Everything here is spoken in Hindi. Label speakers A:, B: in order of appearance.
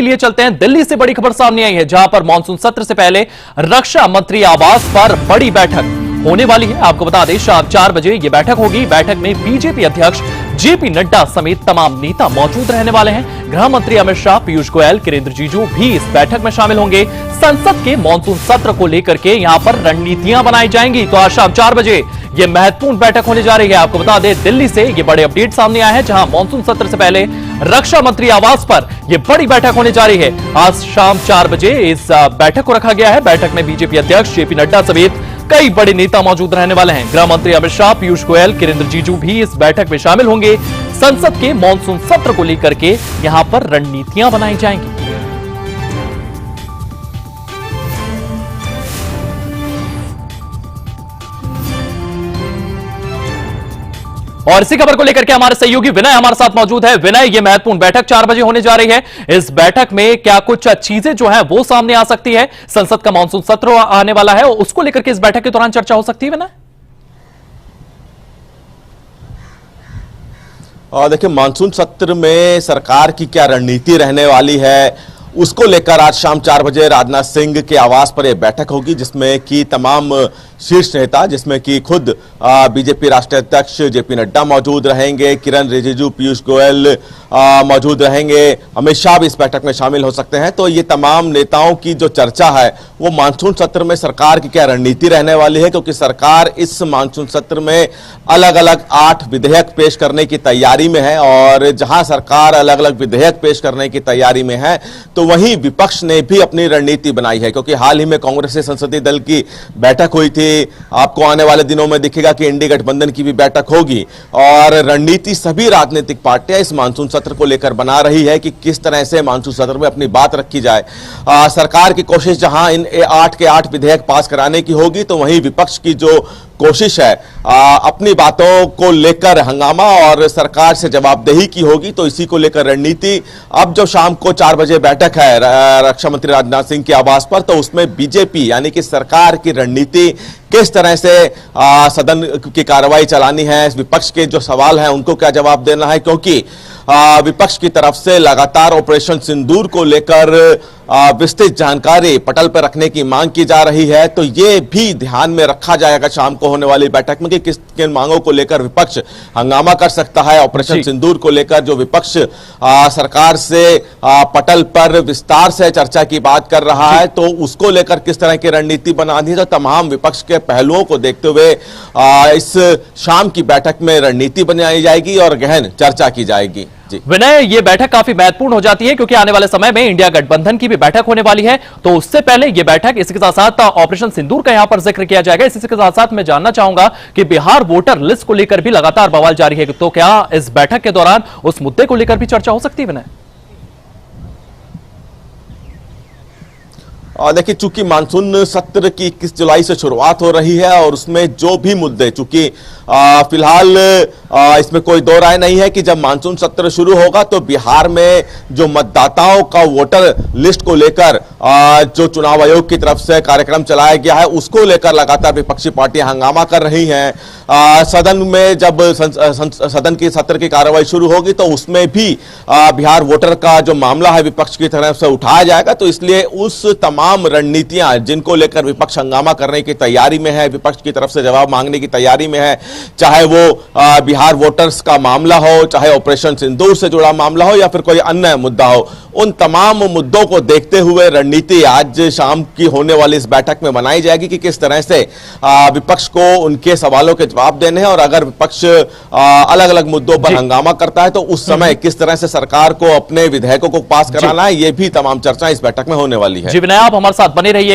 A: लिए चलते हैं। दिल्ली से बड़ी खबर सामने आई है, जहां पर मानसून सत्र से पहले रक्षा मंत्री आवास पर बड़ी बैठक होने वाली है। आपको बता दें, शाम 4 बजे यह बैठक होगी। बैठक में बीजेपी अध्यक्ष जेपी नड्डा समेत तमाम नेता मौजूद रहने वाले हैं। गृह मंत्री अमित शाह, पीयूष गोयल, किरेन रिजिजू भी इस बैठक में शामिल होंगे। संसद के मानसून सत्र को लेकर के यहां पर रणनीतियां बनाई जाएंगी। तो आज शाम 4 बजे यह महत्वपूर्ण बैठक होने जा रही है। आपको बता दें, दिल्ली से ये बड़े अपडेट सामने आए हैं, जहां मानसून सत्र से पहले रक्षा मंत्री आवास पर यह बड़ी बैठक होने जा रही है। आज शाम 4 बजे इस बैठक को रखा गया है। बैठक में बीजेपी अध्यक्ष जेपी नड्डा समेत कई बड़े नेता मौजूद रहने वाले हैं। गृह मंत्री अमित शाह, पीयूष गोयल, किरेन रिजिजू भी इस बैठक में शामिल होंगे। संसद के मानसून सत्र को लेकर के यहां पर रणनीतियां बनाई जाएंगी। और इसी खबर को लेकर के हमारे सहयोगी विनय हमारे साथ मौजूद है। विनय, ये महत्वपूर्ण बैठक 4 बजे होने जा रही है। इस बैठक में क्या कुछ चीजें जो है वो सामने आ सकती है? संसद का मानसून सत्र आने वाला है, उसको लेकर के इस बैठक के दौरान चर्चा हो सकती है विनय?
B: देखिए, मानसून सत्र में सरकार की क्या रणनीति रहने वाली है, उसको लेकर आज शाम 4 बजे राजनाथ सिंह के आवास पर यह बैठक होगी, जिसमें कि तमाम शीर्ष नेता, जिसमें कि खुद बीजेपी राष्ट्रीय अध्यक्ष जेपी नड्डा मौजूद रहेंगे, किरेन रिजिजू, पीयूष गोयल मौजूद रहेंगे, अमित शाह भी इस बैठक में शामिल हो सकते हैं। तो ये तमाम नेताओं की जो चर्चा है वो मानसून सत्र में सरकार की क्या रणनीति रहने वाली है, क्योंकि सरकार इस मानसून सत्र में अलग अलग 8 विधेयक पेश करने की तैयारी में है। और जहां सरकार अलग अलग विधेयक पेश करने की तैयारी में है, तो वहीं विपक्ष ने भी अपनी रणनीति बनाई है। क्योंकि हाल ही में कांग्रेस के संसदीय दल की बैठक हुई थी, आपको आने वाले दिनों में दिखेगा कि इंडी गठबंधन की भी बैठक होगी। और रणनीति सभी राजनीतिक पार्टियां इस मानसून सत्र को लेकर बना रही है कि किस तरह से मानसून सत्र में अपनी बात रखी जाए। सरकार की कोशिश जहां इन 8 के 8 विधेयक पास कराने की होगी, तो वहीं विपक्ष की जो कोशिश है अपनी बातों को लेकर हंगामा और सरकार से जवाबदेही की होगी। तो इसी को लेकर रणनीति अब जो शाम को 4 बजे बैठक है रक्षा मंत्री राजनाथ सिंह के आवास पर, तो उसमें बीजेपी यानी कि सरकार की रणनीति किस तरह से सदन की कार्रवाई चलानी है, विपक्ष के जो सवाल हैं उनको क्या जवाब देना है, क्योंकि विपक्ष की तरफ से लगातार ऑपरेशन सिंदूर को लेकर विस्तृत जानकारी पटल पर रखने की मांग की जा रही है। तो ये भी ध्यान में रखा जाएगा शाम को होने वाली बैठक में कि किस किन मांगों को लेकर विपक्ष हंगामा कर सकता है। ऑपरेशन सिंदूर को लेकर जो विपक्ष सरकार से पटल पर विस्तार से चर्चा की बात कर रहा है, तो उसको लेकर किस तरह की रणनीति बनानी है। तो तमाम विपक्ष के पहलुओं को देखते हुए इस शाम की बैठक में रणनीति बनाई जाएगी और गहन चर्चा की जाएगी।
A: विनय, ये बैठक काफी महत्वपूर्ण हो जाती है, क्योंकि आने वाले समय में इंडिया गठबंधन की भी बैठक होने वाली है। तो उससे पहले ये बैठक, इसके साथ साथ ऑपरेशन सिंदूर का यहां पर जिक्र किया जाएगा। इसी के साथ साथ मैं जानना चाहूंगा कि बिहार वोटर लिस्ट को लेकर भी लगातार बवाल जारी है, तो क्या इस बैठक के दौरान उस मुद्दे को लेकर भी चर्चा हो सकती है विनय?
B: देखिए, चूंकि मानसून सत्र की 21 जुलाई से शुरुआत हो रही है और उसमें जो भी मुद्दे, चूंकि फिलहाल इसमें कोई दो राय नहीं है कि जब मानसून सत्र शुरू होगा तो बिहार में जो मतदाताओं का वोटर लिस्ट को लेकर जो चुनाव आयोग की तरफ से कार्यक्रम चलाया गया है, उसको लेकर लगातार विपक्षी पार्टियां हंगामा कर रही हैं। सदन में जब सदन की सत्र की कार्रवाई शुरू होगी तो उसमें भी बिहार वोटर का जो मामला है विपक्ष की तरफ से उठाया जाएगा। तो इसलिए उस तमाम रणनीतियां जिनको लेकर विपक्ष हंगामा करने की तैयारी में है, विपक्ष की तरफ से जवाब मांगने की तैयारी में है, चाहे वो बिहार वोटर्स का मामला हो, चाहे ऑपरेशन सिंदूर से जुड़ा मामला हो या फिर कोई अन्य मुद्दा हो, उन तमाम मुद्दों को देखते हुए रणनीति आज शाम की होने वाली इस बैठक में बनाई जाएगी कि किस तरह से विपक्ष को उनके सवालों के जवाब देने हैं। और अगर विपक्ष अलग अलग मुद्दों पर हंगामा करता है तो उस समय किस तरह से सरकार को अपने विधेयकों को पास कराना है, ये भी तमाम चर्चा इस बैठक में होने वाली है।
A: जी विनय, आप हमारे साथ बने रहिए।